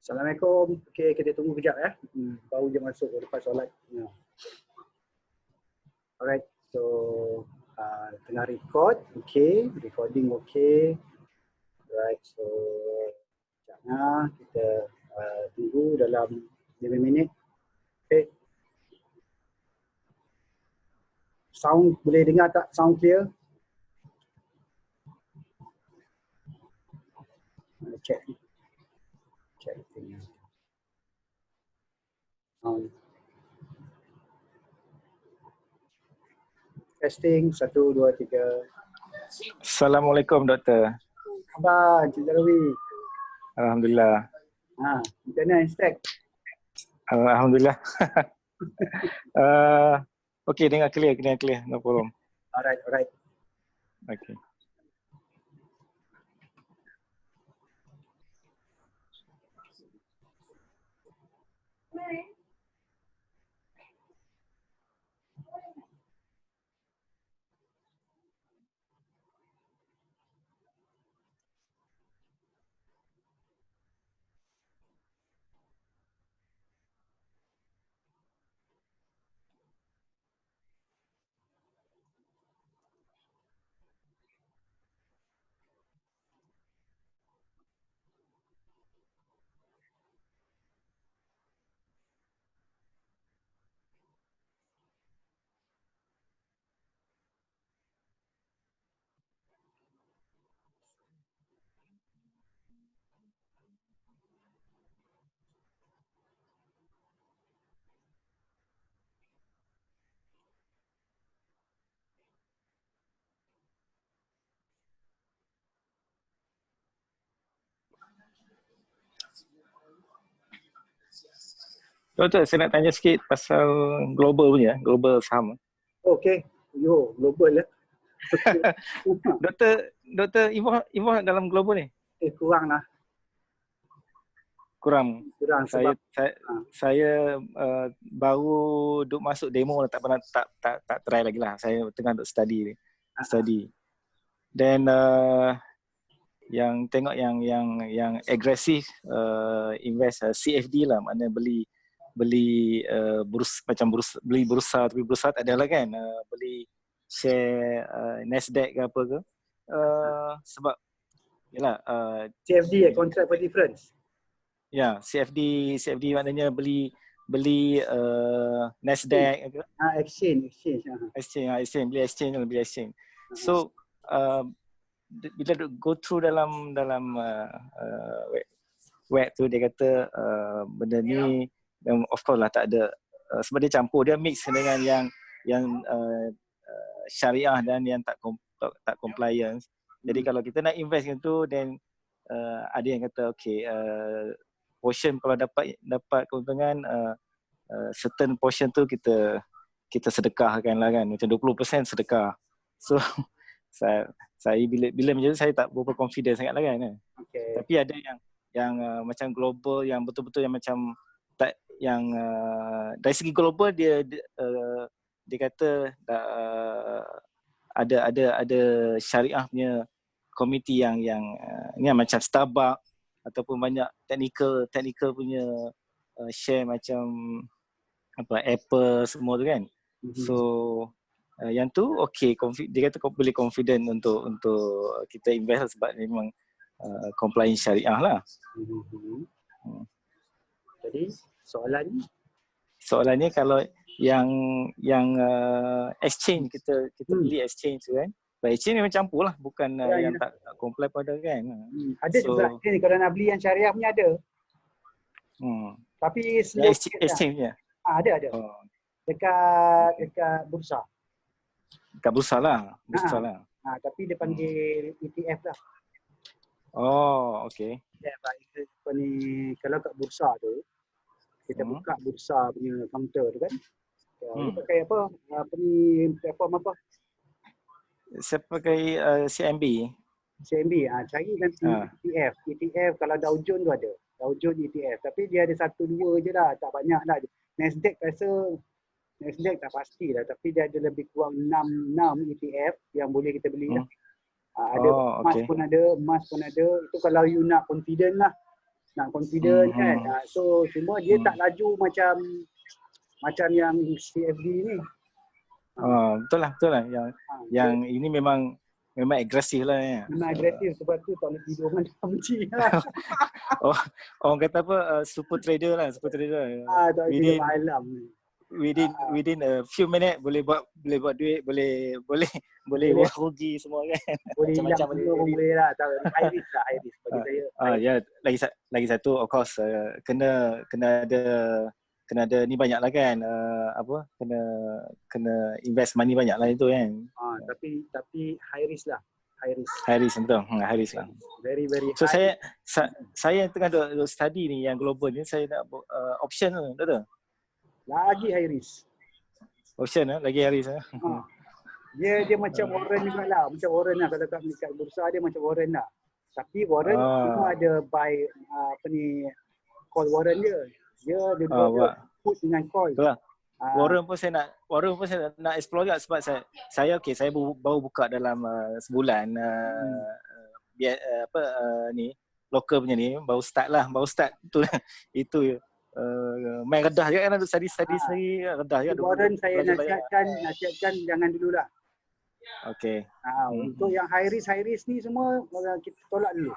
Assalamualaikum. Okey, kita tunggu kejap ya. Baru je masuk lepas solat. Alright, so tengah record. Okey, recording okey. Alright, so sekejapnya kita tunggu dalam 5 minit. Okey. Sound boleh dengar tak? Sound clear? Check. Check. Sound. Testing 1 2 3. Assalamualaikum doktor. Khabar Encik Zarawi? Alhamdulillah. Macam mana Stack? Alhamdulillah. Okey, dengar clear, no problem. Alright. Okey. Doktor, saya nak tanya sikit pasal global punya, global saham. Okay. Yo, global lah. Doktor involve dalam global ni? Kurang lah. Kurang. Kurang Saya sebab saya baru duk masuk demo, tak pernah tak try lagi lah. Saya tengah duk study. Dan yang tengok yang agresif invest CFD lah, maknanya beli beli bursa, tapi bursa tak ada lah kan, beli share Nasdaq ke apa ke, sebab yalah CFD contract for difference. ya, CFD maknanya beli Nasdaq ke, exchange beli exchange. So bila go through dalam web tu, dia kata benda ni of course lah tak ada, sebab dia campur, dia mix dengan yang syariah dan yang tak compliance. Jadi kalau kita nak invest itu, then ada yang kata okay, portion kalau dapat keuntungan, certain portion tu kita sedekahkan lah kan, macam 20% sedekah. So saya bila macam tu saya tak berapa confident sangat lah kan. Okay. Tapi ada yang macam global, yang betul-betul yang macam tak, yang dari segi global dia kata ada syariah punya komiti yang ni macam Starbucks ataupun banyak technical punya share macam apa Apple semua tu kan. So yang tu okay, dia kata boleh confident untuk kita invest sebab memang compliant syariah lah. Jadi soalannya kalau yang exchange kita beli exchange tu kan, exchange memang campur lah, bukan yang tak comply pada kan. Ada juga ni kalau nak beli yang syariah punya ada. Tapi slow exchange nya. Ada. Dekat bursa. Dekat bursa lah. Tapi dia panggil ETF lah. Oh, okay. Kalau kat bursa tu, kita buka bursa punya counter tu kan. Dia pakai apa ni, platform apa? Saya pakai CMB. Cari nanti ETF. Kalau Dow Jones tu ada. Dow Jones ETF. Tapi dia ada 1-2 je lah. Tak banyak lah. Nasdaq tak pasti lah. Tapi dia ada lebih kurang 6 ETF yang boleh kita beli lah. Ada emas pun ada. Itu kalau you nak confident lah. Kan. So cuma dia tak laju macam yang CFD ni. Betul lah. Yang ini memang agresif lah ya. Memang agresif, sebab tu tak boleh tidur malam je. Orang kata apa, super trader lah. Tak boleh tidur malam. Within a few minutes boleh buat duit, boleh rugi semua kan. Boleh macam boleh lah. High risk bagi saya. Ya, lagi satu of course kena ada ni banyak lah kan, kena invest money banyak lah itu kan. Tapi high risk lah. High risk betul. High risk lah. Very very so high. saya tengah duk study ni yang global ni, saya nak option tu, betul? Lagi high risk. Option lagi high risk. Dia macam warrant jugalah. Macam warrant lah. Kalau kat bursa dia macam warrant lah. Tapi warrant cuma ada buy call warrant dia. Dia put dengan call. Betul lah. Warrant pun saya nak explore juga, sebab saya baru buka dalam sebulan ni local punya ni, baru start tu lah. Itu main redah je kan, study redah je. Warrant saya nasihatkan jangan dululah. Okay. Untuk yang high risk ni semua kita tolak dulu.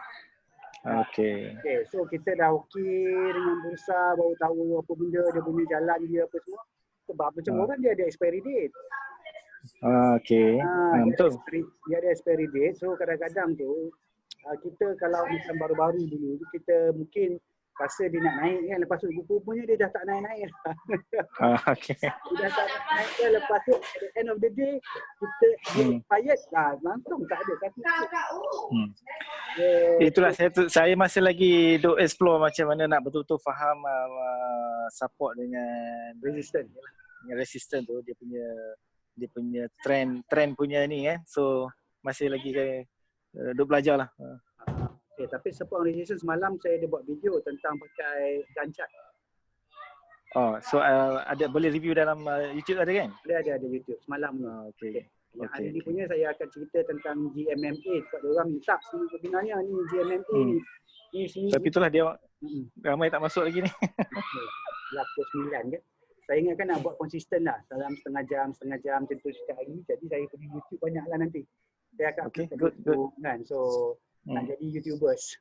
Okay. So kita dah okey dengan bursa, baru tahu apa benda dia punya jalan dia apa semua. Sebab macam orang dia ada expiry date. Okay. Betul. Dia ada expiry date. So kadang-kadang tu kita kalau macam baru-baru dulu kita mungkin rasa dia nak naik kan, lepas tu rupanya dia dah tak naik-naik dah. Okay. Dia dah tak naik dah, lepas tu at the end of the day kita expired langsung tak ada kata. Itulah saya masih lagi duk explore macam mana nak betul-betul faham support dengan resistant tu, dia punya trend punya ni so masih lagi duk belajar lah. Okay, tapi support resistance semalam saya ada buat video tentang pakai gun chart. So ada boleh review dalam YouTube ada kan? Ada YouTube semalam ni. Okay. Yang hari ni punya saya akan cerita tentang GMMA sebab dia orang minta sebenarnya ni GMMA ni. Tapi itulah dia ramai tak masuk lagi ni. Pukul 9 ke. Saya ingatkan nak buat konsisten lah dalam setengah jam macam tu setiap hari. Jadi saya pergi YouTube banyak lah nanti. Saya akan good. Kan. So nak jadi YouTubers.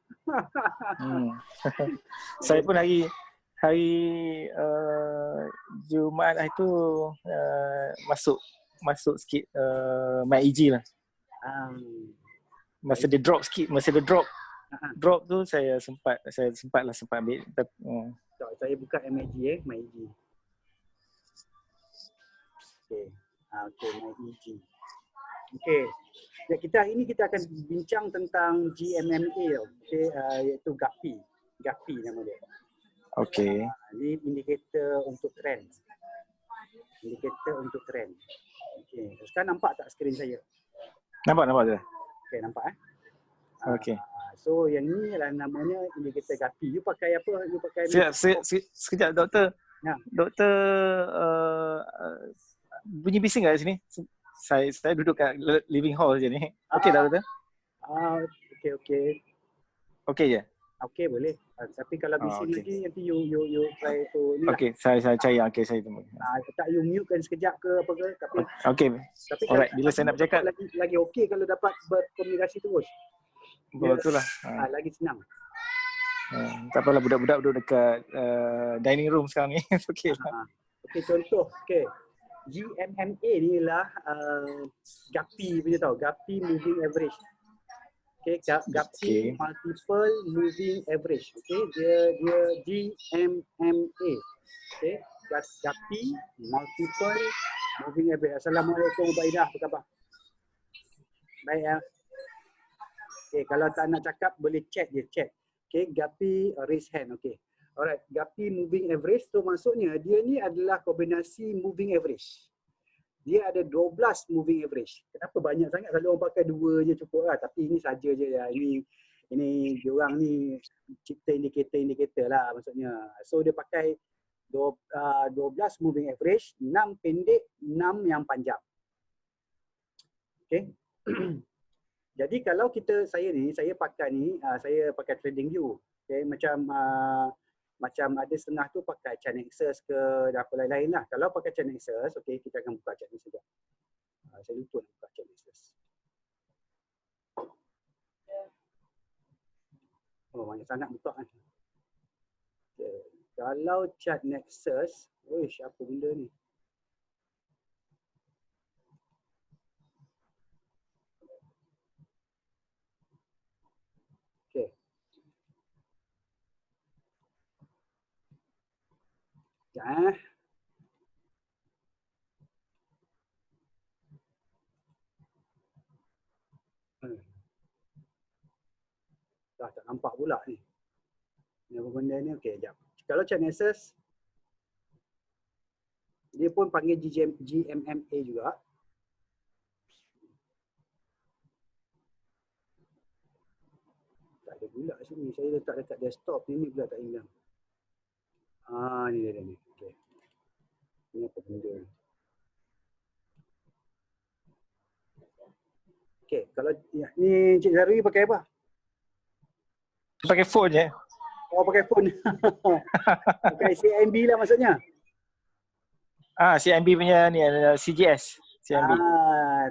Saya pun hari Jumaat itu masuk sikit MyEG lah. Masa dia drop sikit, drop tu saya sempat ambil. Saya buka MyEG. Okay, MyEG. Okay. Kita hari ini kita akan bincang tentang GMMA, iaitu GAPI nama dia. Okay. Ini indikator untuk trend. Okay. Sekarang nampak tak skrin saya? Nampak tu. Okay, nampak Okay. So yang ni adalah namanya indikator GAPI. You pakai apa? You pakai sekejap doktor. Doktor bunyi bising kat sini? Saya duduk kat living hall je ni. Okey tak doktor? Okey. Okey je? Okey boleh. Tapi kalau bising lagi nanti you try tu ni. Okey, saya cari. Okey, saya tunggu. Tak you mute kan sekejap ke apa ke, tapi okey. Tapi alright, bila saya nak bercakap lagi okey kalau dapat berkomunikasi terus. Betul lah. Lagi senang. Tak apalah, budak-budak duduk dekat dining room sekarang ni. Okey lah. Okey, contoh. Okey. GMMA ni lah GAPI punya tau. GAPI Moving Average. Okay, GAPI Multiple Moving Average. Okay, dia GMMA. Okay, GAPI Multiple Moving Average. Assalamualaikum Ubah Ida, apa khabar? Baik ya. Okay, kalau tak nak cakap boleh chat je, chat. Okay, GAPI raise hand. Okay. Alright, GAPI moving average tu maksudnya dia ni adalah kombinasi moving average. Dia ada 12 moving average. Kenapa banyak sangat? Kalau orang pakai 2 je cukup lah. Tapi ini saja je ya. Ini diorang ni cipta indikator lah maksudnya. So dia pakai 12 moving average, 6 pendek, 6 yang panjang. Okay. Jadi kalau saya pakai TradingView. Okay, macam ada setengah tu pakai chart Nexus ke dan apa lain-lain lah. Kalau pakai chart Nexus, okay, kita akan buka chart Nexus. Saya lupa nak buka chart Nexus. Oh, banyak sangat buka kan. Okay. Kalau chart Nexus, apa benda ni? Okay. Dah tak nampak pula ni. Ni apa benda ni? Okey, jap. Kalau chart Nexus, dia pun panggil GMMA juga. Tak ada pula sini. Saya letak dekat desktop ni pula tak hilang. Ni dia ni. Okey. Ini apa benda ni? Okey, kalau ni Cik Zarwi pakai apa? Pakai phone je. Oh, pakai phone. Pakai CIMB lah maksudnya. CIMB punya ni CGS. CIMB.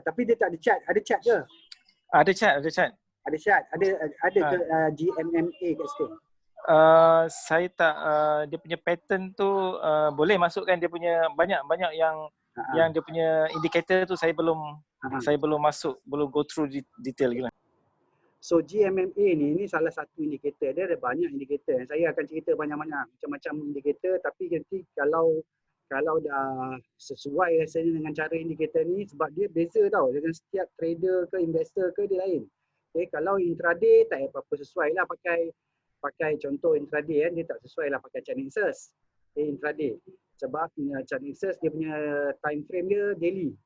Tapi dia tak ada chat. Ada chat ke? Ada chat. Ada chat. Ada ke GMMA kat situ? Saya tak dia punya pattern tu boleh masukkan dia punya banyak yang dia punya indikator tu saya belum masuk, belum go through detail lagi lah. So GMMA ni salah satu indikator. Dia ada banyak indikator. Saya akan cerita banyak-banyak macam-macam indikator, tapi nanti kalau dah sesuai rasanya dengan cara indikator ni, sebab dia beza tau dengan setiap trader ke investor ke dia lain. Okay, kalau intraday tak apa-apa sesuai lah pakai contoh intraday dia tak sesuai lah pakai chart Nexus. Okay, intraday. Sebab chart Nexus dia punya time frame dia daily.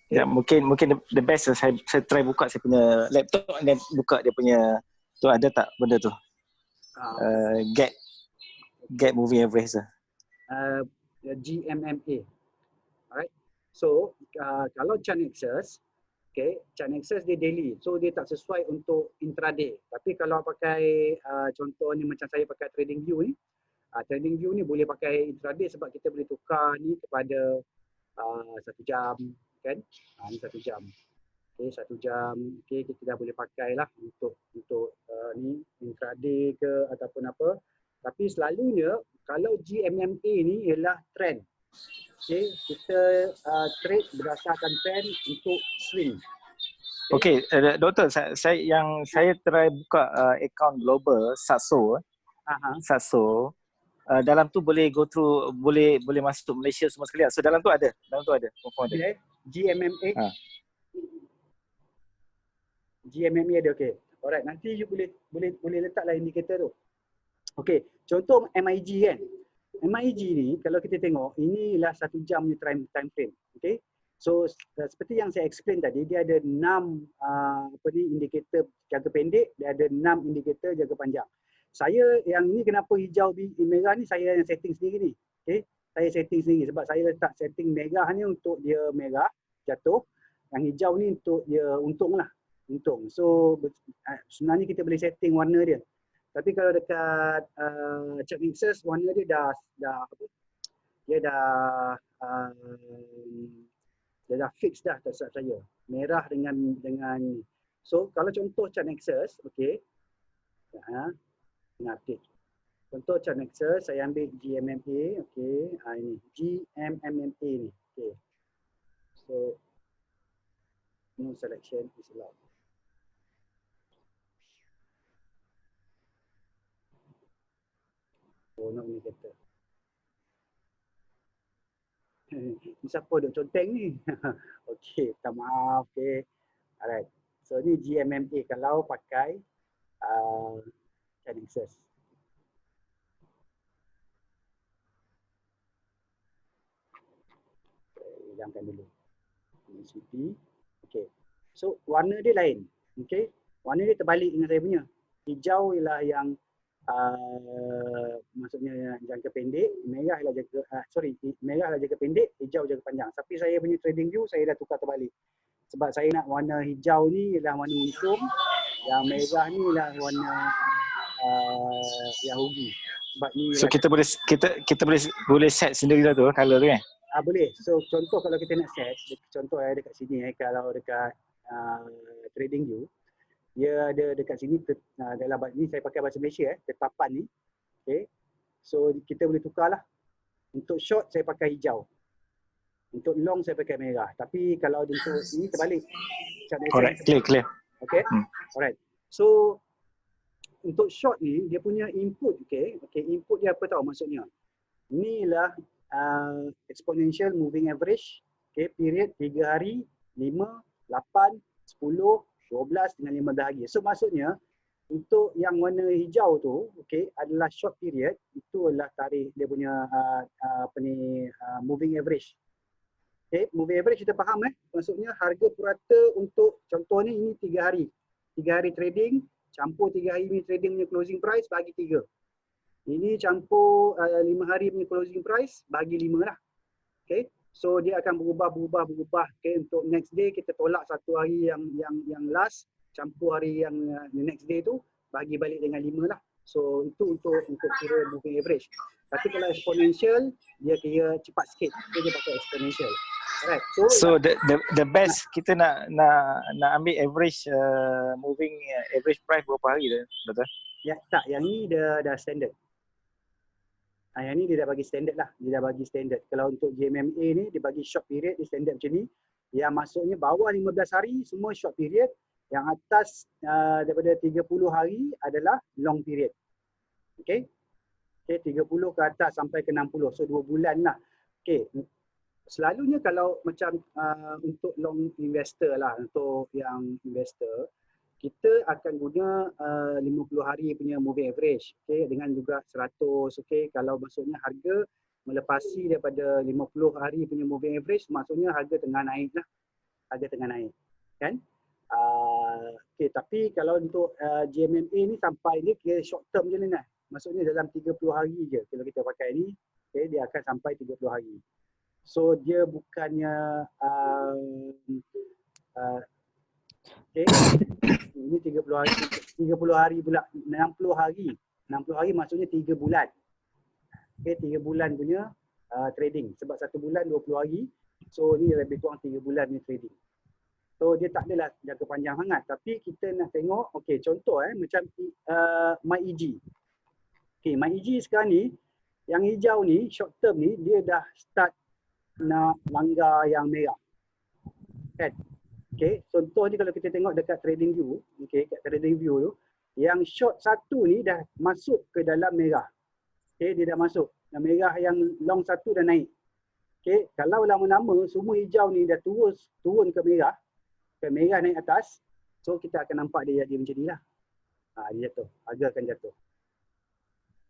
Ya, mungkin the best saya try buka saya punya laptop dan buka dia punya tu, ada tak benda tu? Get moving average tu. GMMA. Alright. So kalau chart Nexus, okay, chart Nexus dia daily. So dia tak sesuai untuk intraday. Tapi kalau pakai contohnya macam saya pakai TradingView ni, TradingView ni boleh pakai intraday sebab kita boleh tukar ni kepada 1 jam kan. Ni 1 jam. Okay, 1 jam. Okay, kita dah boleh pakai lah untuk ni intraday ke ataupun apa. Tapi selalunya kalau GMMA ni ialah trend. Okay, kita trade berdasarkan trend untuk swing. Okay, Doktor, saya try buka account global Saxo. Saxo. Dalam tu boleh go through, boleh masuk Malaysia semua sekali. So dalam tu ada. Okay. GMMA. GMMA ada, okay. Alright, nanti you boleh letaklah indikator tu. Okay, contoh MIG kan. MIG ni kalau kita tengok inilah 1 jam ni time frame. Okay. So seperti yang saya explain tadi, dia ada 6 indikator jangka pendek, dia ada 6 indikator jangka panjang. Saya yang ni kenapa hijau merah ni saya yang setting sendiri ni. Okay. Saya setting sendiri sebab saya letak setting merah ni untuk dia merah jatuh, yang hijau ni untuk dia untung lah. Untung. So sebenarnya kita boleh setting warna dia. Tapi kalau dekat chart Nexus warna dia dah fix dah tak silap saya. Merah dengan ni. So kalau contoh chart Nexus, okey. Update. Contoh chart Nexus saya ambil GMMA, okey. Ini GMMA ni. Okey. So no selection is allowed. Oh, nak ni kata. Ni siapa duk conteng ni? Okey, minta maaf. Okey. Alright. So ni GMMA kalau pakai chart Nexus. Hilangkan dulu. CP. Okey. So warna dia lain. Okey. Warna dia terbalik dengan saya punya. Hijau ialah yang maksudnya jangka pendek, merah ialah jangka pendek, hijau jangka panjang. Tapi saya punya TradingView saya dah tukar terbalik. Sebab saya nak warna hijau ni ialah warna untung, yang merah ni ialah warna yang rugi. Sebab ni so kita boleh set sendiri lah tu color tu kan? Boleh. So contoh kalau kita nak set, contoh dekat sini kalau dekat TradingView, dia ada dekat sini dalam ni saya pakai bahasa Malaysia tetapan ni. Okay. So kita boleh tukarlah. Untuk short saya pakai hijau. Untuk long saya pakai merah. Tapi kalau untuk ini terbalik. Alright, clear. Okay. Alright. So untuk short ni dia punya input, okay, input dia apa tahu maksudnya? Inilah exponential moving average, okay, period 3 hari, 5, 8, 10, 12 dengan 15 hari. So maksudnya untuk yang warna hijau tu, okay, adalah short period, itu adalah tarikh dia punya moving average. Okay, moving average kita faham maksudnya harga purata untuk contohnya ini 3 hari. 3 hari trading, campur 3 hari ni trading punya closing price bagi 3. Ini campur 5 hari punya closing price bagi 5 lah. Okay. So dia akan berubah. Okay. Untuk next day kita tolak satu hari yang last, campur hari yang next day tu bagi balik dengan 5 lah. So itu untuk kira moving average. Tapi kalau exponential dia kira cepat sikit. Dia pakai exponential. Alright. So the best kita nak ambil average moving average price berapa hari dah, betul? Ya, tak, yang ni dah standard. Yang ni dia dah bagi standard lah. Dia dah bagi standard. Kalau untuk GMMA ni dia bagi short period, dia standard macam ni. Yang maksudnya bawah 15 hari semua short period, Yang atas daripada 30 hari adalah long period. Okay. Okay, 30 ke atas sampai ke 60. So 2 bulan lah. Okay. Selalunya kalau macam untuk long investor lah, untuk yang investor, kita akan guna 50 hari punya moving average. Okay, dengan juga 100. Okay, kalau maksudnya harga melepasi daripada 50 hari punya moving average, maksudnya harga tengah naik lah. Harga tengah naik. Kan? Okay, tapi kalau untuk GMMA ni sampai ni kira short term je ni lah. Maksudnya dalam 30 hari je kalau kita pakai ni, okay, dia akan sampai 30 hari. So dia bukannya okay, ini 30 hari, 30 hari pula, 60 hari. 60 hari maksudnya 3 bulan. Okay, 3 bulan punya trading. Sebab 1 bulan 20 hari. So ni lebih kurang 3 bulan ni trading. So dia tak adalah jangka panjang sangat. Tapi kita nak tengok, okay, contoh macam MyEG. Okay, MyEG sekarang ni, yang hijau ni, short term ni, dia dah start nak langgar yang merah. Kan? Okay, contoh ni kalau kita tengok dekat trading view, okay, kat trading view tu, yang short satu ni dah masuk ke dalam merah. Okay, dia dah masuk. Yang merah yang long satu dah naik. Okay, kalau lama-lama semua hijau ni dah turun ke merah naik atas, so kita akan nampak dia jadi macam ni lah. Dia jatuh, harga akan jatuh.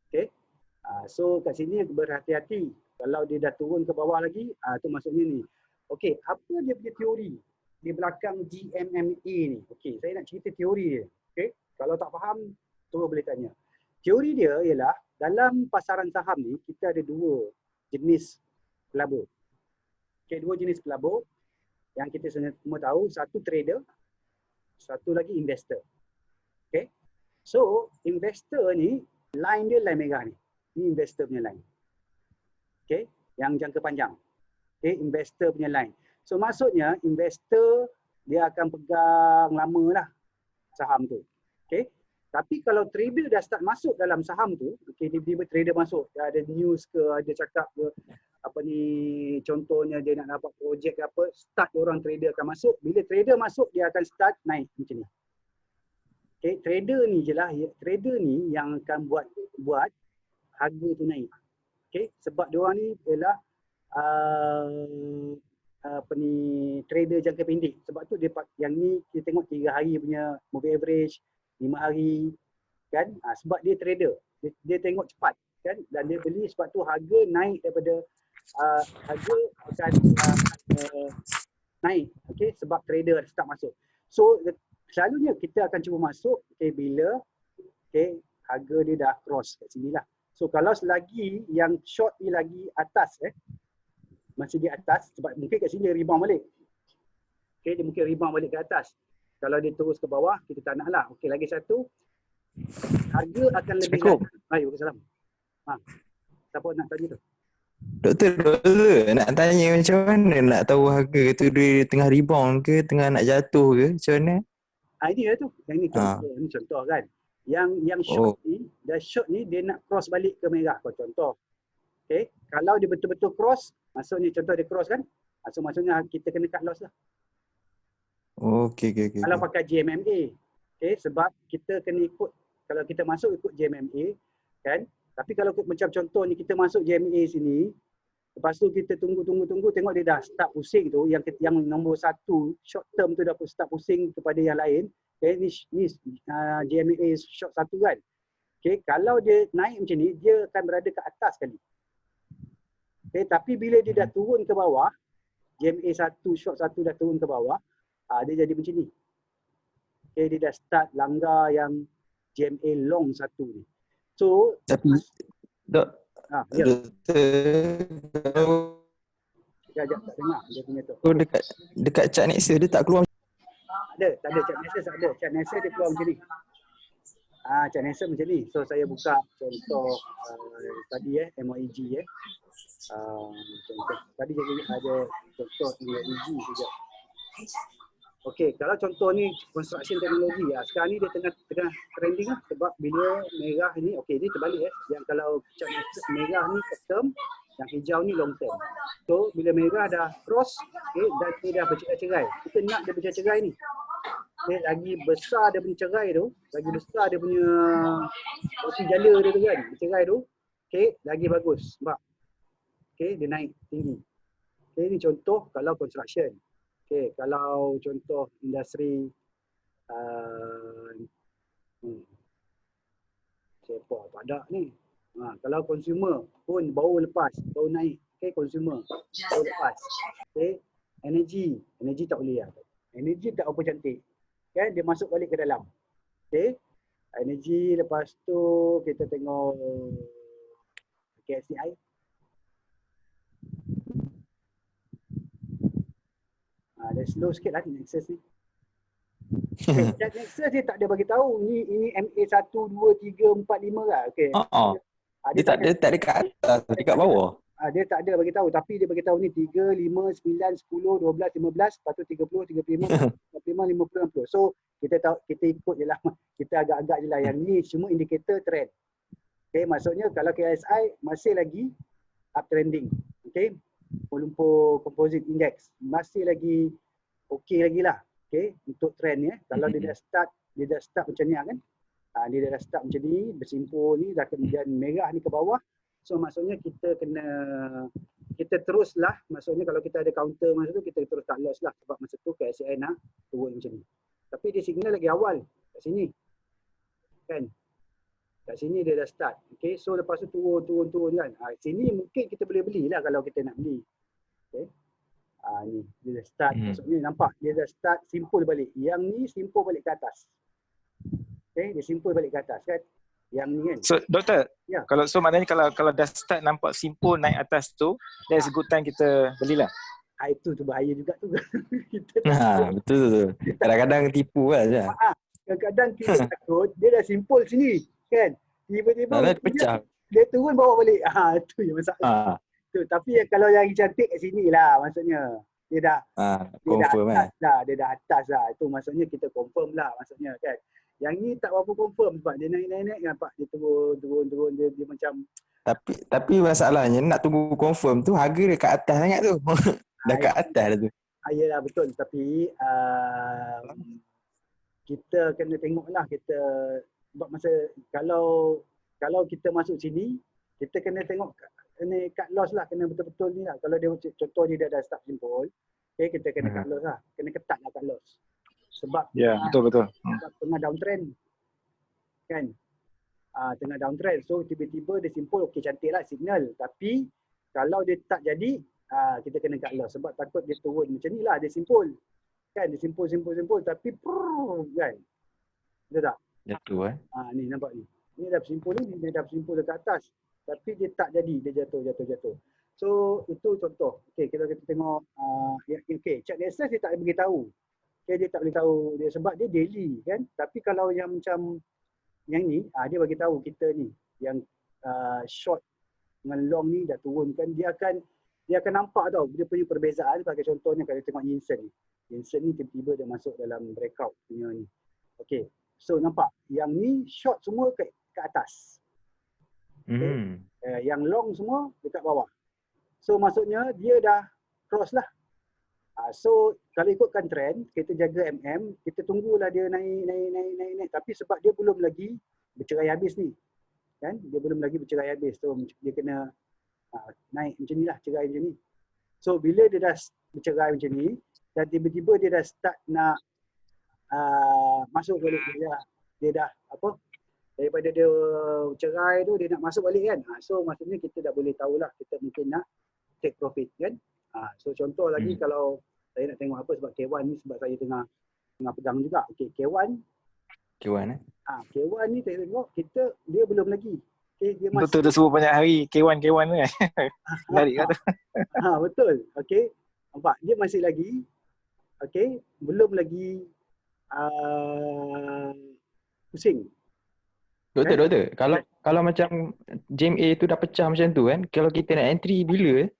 Okay, so kat sini berhati-hati. Kalau dia dah turun ke bawah lagi, tu maksudnya ni. Okay, apa dia punya teori di belakang GMMA ni? Okay, saya nak cerita teori dia. Okay, kalau tak faham, terus boleh tanya. Teori dia ialah dalam pasaran saham ni, kita ada 2 jenis pelabur. Okay, 2 jenis pelabur yang kita semua tahu. Satu trader, satu lagi investor. Okay, so investor ni, line dia line merah ni. Ni investor punya line. Okay, yang jangka panjang. Okay, investor punya line. So maksudnya investor dia akan pegang lama lah saham tu. Okay, tapi kalau trader dah start masuk dalam saham tu, okay, tiba-tiba trader masuk, dia ada news ke, ada cakap ke, apa ni, contohnya dia nak dapat projek ke apa, start orang trader akan masuk. Bila trader masuk, dia akan start naik macam ni. Okay, trader ni je lah, trader ni yang akan buat harga tu naik. Okay, sebab diorang ni ialah apa ni, trader jangka pendek. Sebab tu dia yang ni kita tengok 3 hari punya moving average, 5 hari kan. Sebab dia trader. Dia tengok cepat kan, dan dia beli sebab tu harga naik daripada harga akan naik. Okay, sebab trader start masuk. So selalunya kita akan cuba masuk, okay, bila harga dia dah cross kat sini lah. So kalau selagi yang short ni lagi atas, masih di atas, sebab mungkin kat sini dia rebound balik. Okay, dia mungkin rebound balik ke atas. Kalau dia terus ke bawah, kita tak nak lah. Okay, lagi satu, harga akan lebih naik. Waalaikumsalam. Siapa nak tanya tu? Doktor, nak tanya macam mana nak tahu harga tu dia tengah rebound ke, tengah nak jatuh ke, macam mana? Ini lah tu. Yang ni contoh, ni contoh kan. Yang short ni, dah short ni dia nak cross balik ke merah. Contoh. Okay, kalau dia betul-betul cross, maksudnya contoh dia cross kan, so maksudnya kita kena cut loss lah. Okay. Kalau pakai GMMA, okay, sebab kita kena ikut, kalau kita masuk ikut GMMA kan. Tapi kalau macam contoh ni kita masuk GMMA sini, lepas tu kita tunggu, tengok dia dah start pusing tu, yang nombor 1 short term tu dah start pusing kepada yang lain. Okay, ni GMMA short 1 kan. Okay, kalau dia naik macam ni, dia akan berada ke atas sekali. Okay, tapi bila dia dah turun ke bawah, GMA 1, short 1 dah turun ke bawah, dia jadi macam ni. Okay, dia dah start langgar yang GMA long 1 ni. So, tapi ya. Sekejap, tak dengar dia punya tu. So dekat chart Nexus dia tak keluar. Tak ada chart Nexus ada. Chart Nexus dia keluar macam ni. Chart Nexus macam ni. So saya buka contoh tadi MOEG contoh. Tadi jadi ada contoh MOEG juga. Okey, kalau contoh ni construction teknologi, sekarang ni dia tengah trending lah, sebab bila merah ni, okey dia terbalik yang kalau chart merah ni short term, yang hijau ni long term. So bila merah dah cross, dan dia dah bercerai-cerai, kita nak dia bercerai-cerai ni. Okay, lagi besar dia punya cerai tu, lagi besar dia punya roti jala dia tu kan, cerai tu, okay, lagi bagus. Nampak? Okay, dia naik tinggi. Okay, ni contoh kalau construction. Okay, kalau contoh industri siapa tak ada ni. Kalau consumer pun baru lepas, baru naik. Okay, consumer baru lepas. Okay, energy tak boleh lah. Energy tak apa cantik. Kan, dia masuk balik ke dalam. Okay, energy lepas tu kita tengok KSCI. Dia slow sikit lah Nexus ni. Okay, Nexus dia tak ada bagi tahu ini MA 1, 2, 3, 4, 5 lah. Okay. Dia tak ada kat atas, dia kat bawah. Dia tak ada bagi tahu, tapi dia bagi tahu ni 3, 5, 9, 10, 12, 15, lepas tu 30, 35, 45, 50, 60. So kita tahu, kita ikut je lah. Kita agak-agak je lah. Yang ni semua indikator trend. Okay, maksudnya kalau KSI masih lagi uptrending. Okay, Kuala Lumpur Composite Index masih lagi okey lagi lah. Okay, untuk trend ni. Kalau dia dah start macam ni kan. Dia dah start macam ni, bersimpul ni, dah kemudian merah ni ke bawah. So maksudnya kita teruslah, maksudnya kalau kita ada counter masa tu, kita terus tak loss lah. Sebab masa tu KSI nak turun macam ni. Tapi dia signal lagi awal kat sini. Kan? Kat sini dia dah start. Okay, so lepas tu turun kan. Sini mungkin kita boleh belilah kalau kita nak beli. Okay. Ni dia dah start. Maksudnya nampak dia dah start simpul balik. Yang ni simpul balik ke atas. Okay, dia simpul balik ke atas kan. Yang ni kan. So doktor, kalau maknanya kalau dah start nampak simpul naik atas tu, that's a good time kita belilah. Itu tu bahaya juga tu. Betul. Kadang-kadang tipu lah je. Kadang-kadang kita takut dia dah simpul sini kan. Tiba-tiba dia turun bawa balik. Itu yang masalah. Tapi kalau yang cantik kat sini lah maksudnya. Dia dah atas dah. Dia dah atas dah. Itu maksudnya kita confirm lah maksudnya kan. Yang ni tak berapa confirm sebab dia naik nampak dia turun dia macam. Tapi masalahnya nak tunggu confirm tu harga dia kat atas sangat tu. Dah kat atas dah tu. Yalah betul, tapi kita kena tengoklah kita sebab masa kalau kita masuk sini kita kena tengok kena cut loss lah, kena betul-betul ni lah. Kalau dia contoh dia dah start simpul, okay, kita kena cut loss lah, kena ketat lah cut loss. Sebab betul. Sebab tengah downtrend kan. Tengah downtrend, so tiba-tiba dia simpul, okey cantik lah signal, tapi kalau dia tak jadi kita kena cut loss sebab takut dia turun macam ni lah, dia simpul kan, dia simpul tapi kan, betul tak? Jatuh ni nampak ni dah simpul ni, dia dah simpul dekat atas tapi dia tak jadi, dia jatuh. So itu contoh. Okey, kita tengok chart Nexus dia tak boleh beritahu. Okay, dia tak boleh tahu dia sebab dia daily kan. Tapi kalau yang macam yang ni dia bagi tahu kita ni yang short dengan long ni dah turun kan, dia akan nampak tau dia punya perbezaan. Sebagai contohnya kalau tengok Yinsen ni tiba-tiba dia masuk dalam breakout punya ni. Okey. So nampak yang ni short semua ke atas. Okay. Yang long semua dekat bawah. So maksudnya dia dah cross lah. So kalau ikutkan trend, kita jaga kita tunggulah dia naik. Tapi sebab dia belum lagi bercerai habis ni. Kan? Dia belum lagi bercerai habis. So dia kena naik macam ni lah, cerai macam ni. So bila dia dah bercerai macam ni dan tiba-tiba dia dah start nak masuk balik, dia dah apa? Daripada dia cerai tu dia nak masuk balik kan. So maksudnya kita dah boleh tahulah kita mungkin nak take profit kan. So contoh lagi kalau saya nak tengok apa sebab K1 ni sebab saya tengah pegang juga. Okey, K1 K1 ni saya tengok dia belum lagi. Okay, dia masih betul tu sebut banyak hari K1 tu kan. Menarik kata. Betul. Okey. Nampak dia masih lagi belum lagi pusing. Doktor, kalau macam JMA tu dah pecah macam tu kan, kalau kita nak entry bila?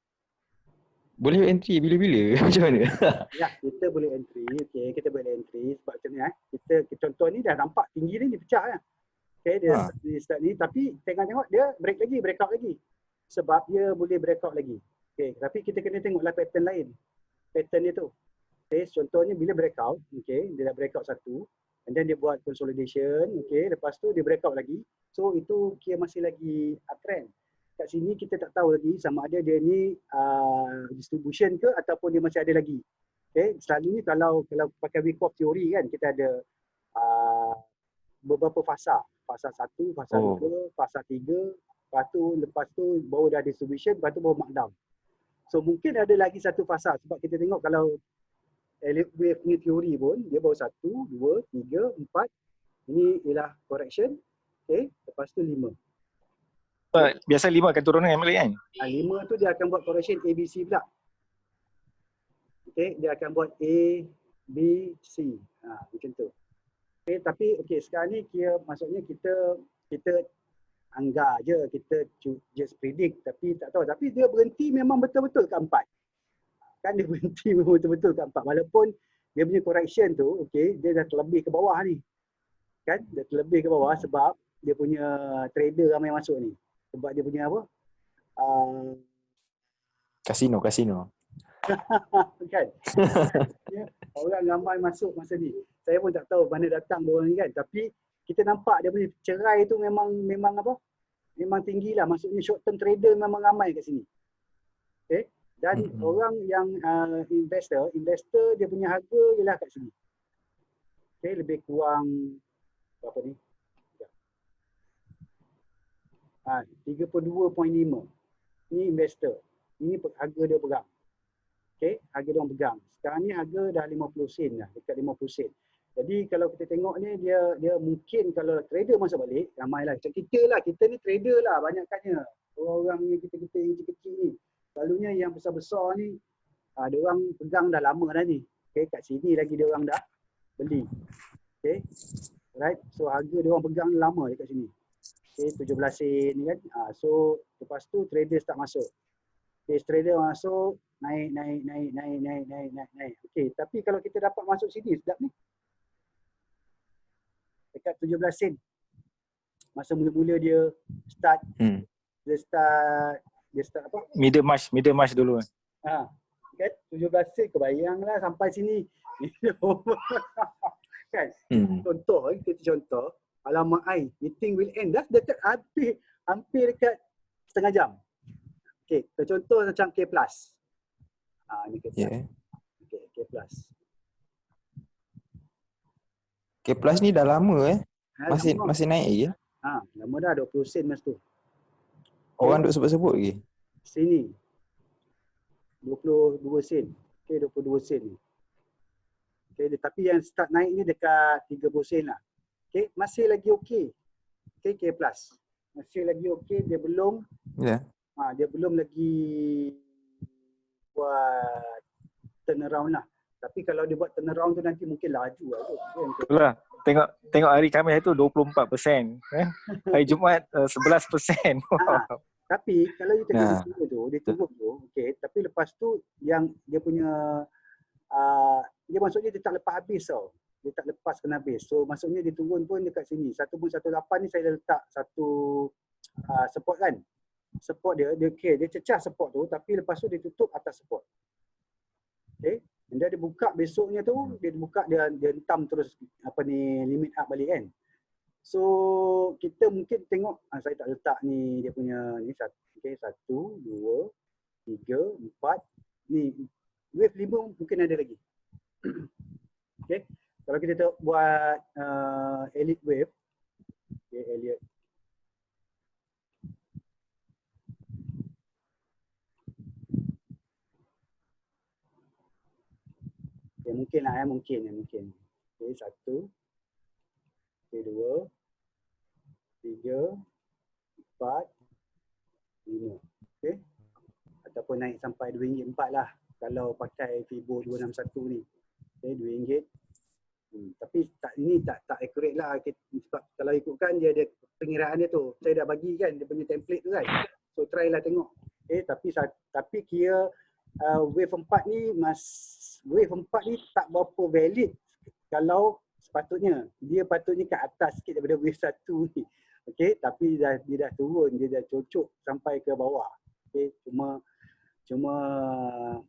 Boleh entry bila-bila macam mana? Ya, kita boleh entry. Okey, kita boleh entry sebab macam ni kita contoh ni dah nampak tinggi ni pecah kan. Okey, dia start ni tapi tengok dia breakout lagi. Sebab dia boleh breakout lagi. Okey, tapi kita kena tengoklah pattern lain. Pattern dia tu. Okay, contohnya bila breakout, okay, dia dah breakout satu, and then dia buat consolidation, okay, lepas tu dia breakout lagi. So itu kira masih lagi uptrend. Kat sini kita tak tahu lagi sama ada dia ni distribution ke ataupun dia masih ada lagi. Okay, selalunya kalau pakai Wyckoff theory kan, kita ada beberapa fasa. Fasa 1, fasa 2, fasa 3, lepas tu baru dah distribution, lepas tu baru markdown. So mungkin ada lagi satu fasa sebab kita tengok kalau Elliott wave ni teori pun dia baru 1, 2, 3, 4. Ini ialah correction. Okay, lepas tu 5. Biasa 5 akan turun dengan balik kan? 5 tu dia akan buat correction A, B, C pula. Okay, dia akan buat A, B, C. Macam tu. Okay, tapi okay, sekarang ni kira maksudnya kita anggap je, kita just predict tapi tak tahu. Tapi dia berhenti memang betul-betul ke 4. Kan dia berhenti memang betul-betul kat 4. Walaupun dia punya correction tu, okay, dia dah terlebih ke bawah ni. Kan? Dia terlebih ke bawah sebab dia punya trader ramai masuk ni. Sebab dia punya apa? Kasino. Kan? Orang ramai masuk masa ni. Saya pun tak tahu mana datang dia orang ni kan. Tapi kita nampak dia punya cerai tu memang apa? Memang tinggi lah. Maksudnya short term trader memang ramai kat sini. Okay? Dan orang yang investor dia punya harga ialah kat sini. Okay, lebih kurang berapa ni? 32.5. Ni investor. Ini harga dia pegang. Okay, harga dia orang pegang. Sekarang ni harga dah 50 sen dah, dekat 50 sen. Jadi kalau kita tengok ni dia mungkin kalau trader masuk balik, ramailah. Macam kita ni trader lah banyakkannya. Orang-orang yang kita yang kecil-kecil ni. Selalunya yang besar-besar ni, dia orang pegang dah lama dah ni. Okay, kat sini lagi dia orang dah beli. Okay, right. So harga dia orang pegang lama dekat sini. Okay, 17 sen ni kan. So lepas tu trader start masuk. Okay, trader masuk, naik. Okay, tapi kalau kita dapat masuk sini sedap ni. Dekat 17 sen. Masa mula-mula dia start, dia start apa? Middle March dulu. Kan 17 sen kebayanglah sampai sini. Kan? Kita contoh, alamak ai, meeting will end dah dekat hampir dekat setengah jam. Okey, contoh macam K+. Ni K+. Yeah. Okey, K+. K+ ni dah lama masih naik lagi ya? Lama dah 20 sen masa tu. Orang duk sebut-sebut lagi. Sini 22 sen. Okey, 22 sen ni. Okey, tapi yang start naik ni dekat 30 sen lah. Okey, masih lagi okey. Okey, K+. Masih lagi okey, dia belum dia belum lagi buat turnaround lah. Tapi kalau dia buat turnaround tu nanti mungkin laju lah tu. Itulah. Tengok hari Khamis itu 24%. Hari Jumaat 11%. Tapi kalau you tengok dia turun tu, okey, tapi lepas tu yang dia punya dia maksudnya dia tak lepas habis tau. Dia tak lepaskan habis. So maksudnya dia turun pun dekat sini. 1.18 ni saya letak satu support kan. Support dia cecah support tu tapi lepas tu dia tutup atas support. Okey. Dan dia buka besoknya tu, dia hentam terus limit up balik kan. So kita mungkin tengok, saya tak letak ni dia punya ni okey, 1, 2, 3, 4. Ni wave 5 mungkin ada lagi. Okey. Kalau kita buat Elliott wave, okey, Elliott. Okay, mungkin. Okey, 1, okey, 2, 3, 4, 5. Okey. Ataupun naik sampai RM2.4 lah kalau pakai Fibo 261 ni. Okey, RM2. Tapi ini tak accurate lah sebab kalau ikutkan dia ada pengiraan dia tu. Saya dah bagi kan dia punya template tu kan. So try lah tengok. Okey, tapi kira wave 4 ni tak berapa valid kalau sepatutnya. Dia patutnya kat atas sikit daripada wave 1 ni. Okey, tapi dia dah turun, dia dah cocok sampai ke bawah. Okey, Cuma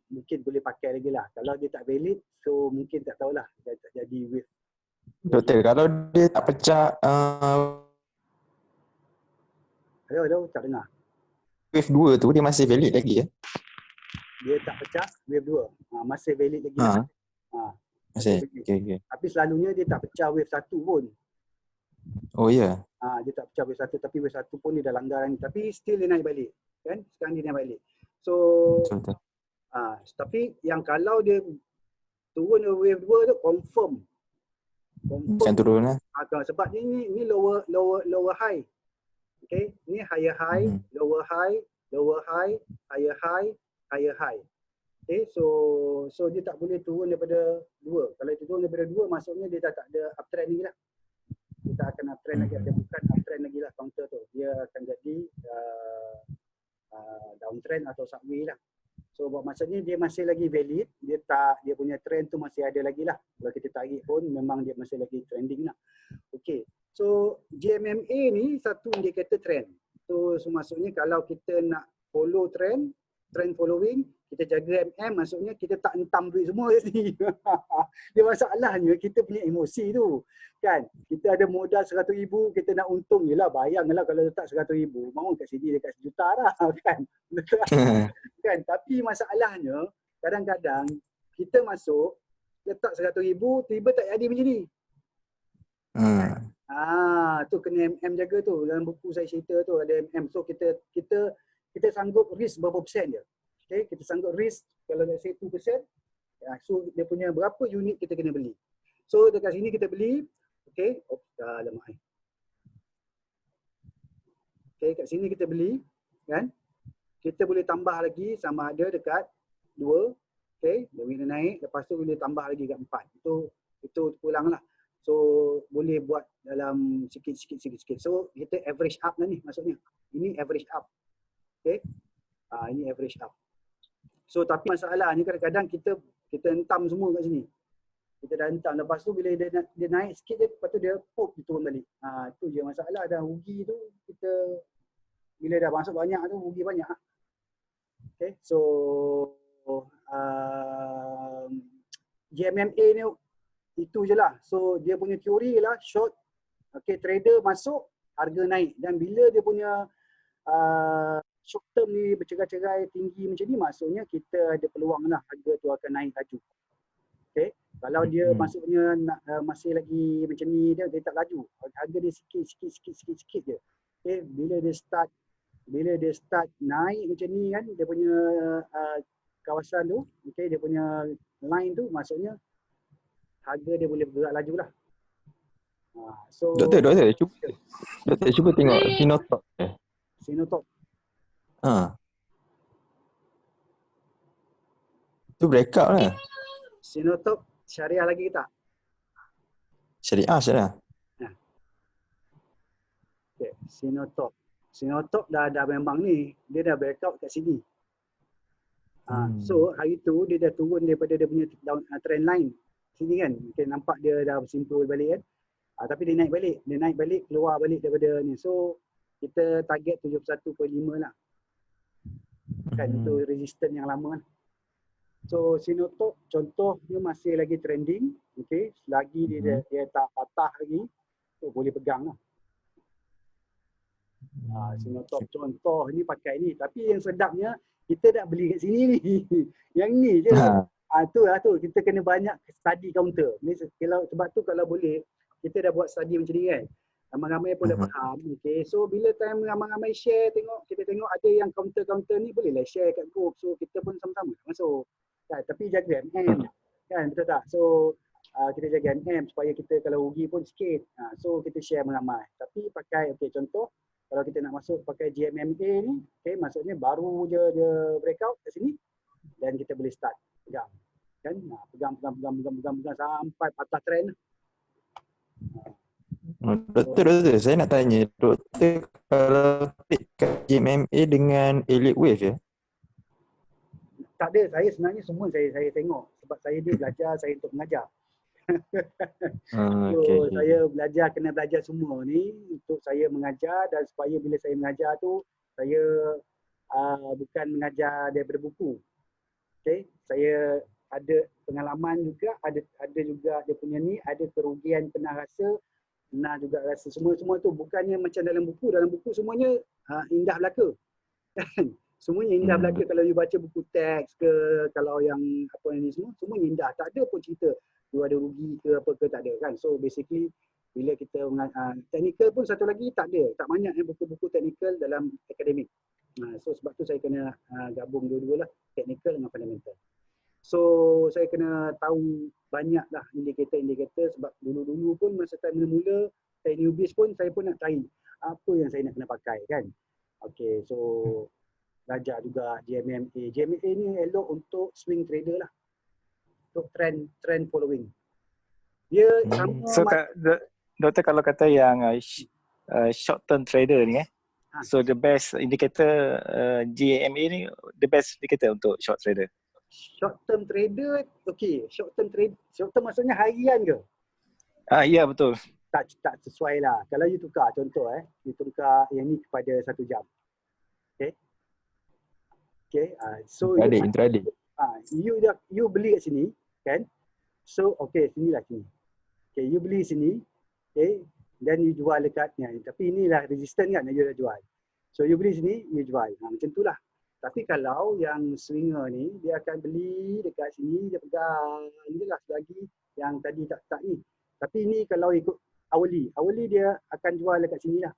mungkin boleh pakai lagi lah. Kalau dia tak valid, so mungkin tak tahulah. Dia tak jadi wave. Doktor, kalau dia tak pecah Hello, tak dengar. wave 2 tu dia masih valid lagi ya? Dia tak pecah, wave 2. Masih valid lagi lah. Masih. Valid. Okay. Tapi selalunya dia tak pecah wave 1 pun. Oh ya. Dia tak pecah wave 1, tapi wave 1 pun dia dah langgar ni. Tapi still dia naik balik. Kan? Sekarang dia naik balik. So, Betul. tapi yang kalau dia turun ke wave 2 tu confirm. Macam turun lah. Sebab ni lower high. Okay, ni higher high, lower high, higher high. Okay, so dia tak boleh turun daripada 2. Kalau dia turun daripada 2, maksudnya dia dah tak ada uptrend lagi lah. Dia tak akan uptrend lagi, dia bukan uptrend lagi lah counter tu. Dia akan jadi downtrend atau sideways lah. So maksudnya dia masih lagi valid, dia punya trend tu masih ada lagi lah. Kalau kita tarik pun memang dia masih lagi trending lah. Okay, so GMMA ni satu indikator trend. So maksudnya kalau kita nak follow trend following, kita jaga maksudnya kita tak entam duit semua kat sini. Dia masalahnya kita punya emosi tu. Kan? Kita ada modal 100,000, kita nak untung, yelah bayanglah kalau letak 100,000, mau kat sini dekat 1 juta dah kan. Kan? Tapi masalahnya kadang-kadang kita masuk letak 100,000, tiba tak jadi macam ni. Tu kena jaga tu. Dalam buku saya cerita tu ada So kita sanggup risk berapa persen je. Okay, kita sanggup risk kalau let's say 2%. So dia punya berapa unit kita kena beli. So dekat sini kita beli. Okay, alamak. Okay, kat sini kita beli kan. Kita boleh tambah lagi sama ada dekat 2. Okay, dia naik, lepas tu boleh tambah lagi dekat 4. Itu pulang lah. So boleh buat dalam sikit. So kita average up lah ni maksudnya. Ini average up. Okay. Ini average up. So tapi masalahnya kadang-kadang kita hentam semua kat sini. Kita dah hentam. Lepas tu bila dia naik sikit je, lepas tu dia turun balik. Tu je masalah. Dan rugi tu kita bila dah masuk banyak tu rugi banyak. Okay. So GMMA ni itu je lah. So dia punya teori lah short. Okay, trader masuk, harga naik. Dan bila dia punya short term ni bercerai-cerai tinggi macam ni, maksudnya kita ada peluang lah harga tu akan naik laju. Okay. Kalau dia maksudnya masih lagi macam ni, dia tak laju. Harga dia sikit je. Okay. Bila dia start naik macam ni kan, dia punya kawasan tu, okay, dia punya line tu, maksudnya harga dia boleh bergerak laju lah. So Doktor, cuba tengok Sinotop. Sinotop. Tu breakout lah. Sinotop syariah lagi ke tak? Syariah. Okay, Sinotop dah memang ni, dia dah breakout kat sini. So hari tu dia dah turun daripada dia punya trend line sini kan. Mungkin nampak dia dah bersimpul balik kan. Tapi dia naik balik, keluar balik daripada ni. So kita target 71.5 lah. Kan itu resistance yang lama kan. So Sinotop contohnya masih lagi trending. Okay, selagi dia tak patah lagi, so boleh pegang lah. Sinotop contoh ni pakai ni. Tapi yang sedapnya kita nak beli kat sini ni. Yang ni je. Tu kita kena banyak study counter. Sebab tu kalau boleh kita dah buat study macam ni kan. Ramai-ramai pun dah faham. Okay. So bila time ramai-ramai share, kita tengok ada yang counter-counter ni, bolehlah share kat group. So kita pun sama-sama masuk. Kan? Tapi jaga kan, betul tak? So kita jaga supaya kita kalau rugi pun sikit. So kita share ramai. Tapi pakai contoh kalau kita nak masuk pakai GMMA ni, okay, maksudnya baru je dia breakout kat sini dan kita boleh start pegang. Kan? Pegang sampai patah trend. Doktor, saya nak tanya, doktor kalau kat GMMA dengan Elite Wave ya? Tak ada, saya sebenarnya semua saya tengok sebab saya belajar, saya untuk mengajar. Saya kena belajar semua ni untuk saya mengajar dan supaya bila saya mengajar tu saya bukan mengajar daripada buku. Okay, saya ada pengalaman juga, ada juga dia punya ni, ada kerugian pernah rasa, pernah juga rasa semua tu bukannya macam dalam buku semuanya indah belaka. Kan? Semuanya indah belaka kalau you baca buku teks ke, kalau yang apa ni semuanya indah. Tak ada pun cerita you ada rugi ke apa ke, tak ada kan. So basically bila kita teknikal pun satu lagi tak ada, tak banyak buku-buku teknikal dalam akademik. So sebab tu saya kena gabung dua-dua lah, teknikal dengan fundamental. So saya kena tahu banyak lah indikator sebab dulu-dulu pun masa time mula-mula saya newbies pun saya pun nak cari apa yang saya nak kena pakai kan. Okay, so belajar juga GMMA. GMMA ni elok untuk swing trader lah. Untuk trend following. Dia sama So Doktor kalau kata yang short term trader ni so the best indicator GMMA ni the best indicator untuk short trader. Short term trader, okay. Short term maksudnya harian ke? Ya betul. Tak sesuai lah. Kalau you tukar contoh you tukar yang ni kepada 1 jam. Okay. So intraday. You beli kat sini kan. So okay, sinilah sini. Okay, you beli sini. Okay. Dan you jual dekat ni. Tapi inilah resistant kan you dah jual. So you beli sini, you jual. Macam tu lah. Tapi kalau yang swinger ni, dia akan beli dekat sini, dia pegang je lah selagi yang tadi tak ni. Tapi ni kalau ikut hourly dia akan jual dekat sini lah.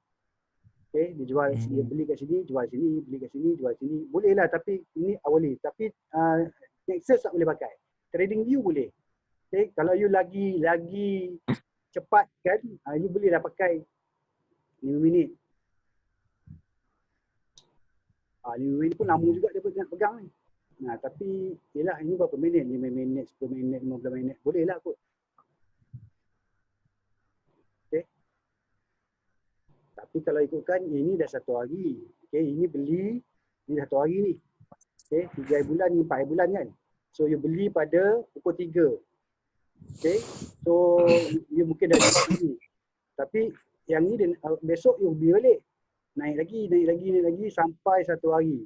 Okay, dia beli kat sini, jual sini, beli kat sini, jual sini. Boleh lah, tapi ini hourly. Tapi Nexus tak boleh pakai. Trading view boleh. Okay, kalau you lagi cepat kan, you boleh dah pakai 5 minit. 5 minit pun lama juga dia nak pegang ni. Tapi yelah ini berapa minit? 5 minit, 10 minit, 15 minit. Boleh lah kot. Okay. Tapi kalau ikutkan ini dah 1 hari. Okay, ini beli, ini 1 hari ni. Okay, 3 bulan ni 4 bulan kan. So you beli pada pukul 3. Okay, so you mungkin dah beli. Tapi yang ni besok you beli balik. Naik lagi sampai 1 hari.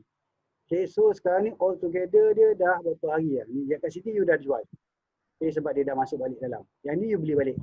Okay, so sekarang ni all together dia dah berapa hari lah. Ni kat sini you dah jual. Okay, sebab dia dah masuk balik dalam. Yang ni you beli balik.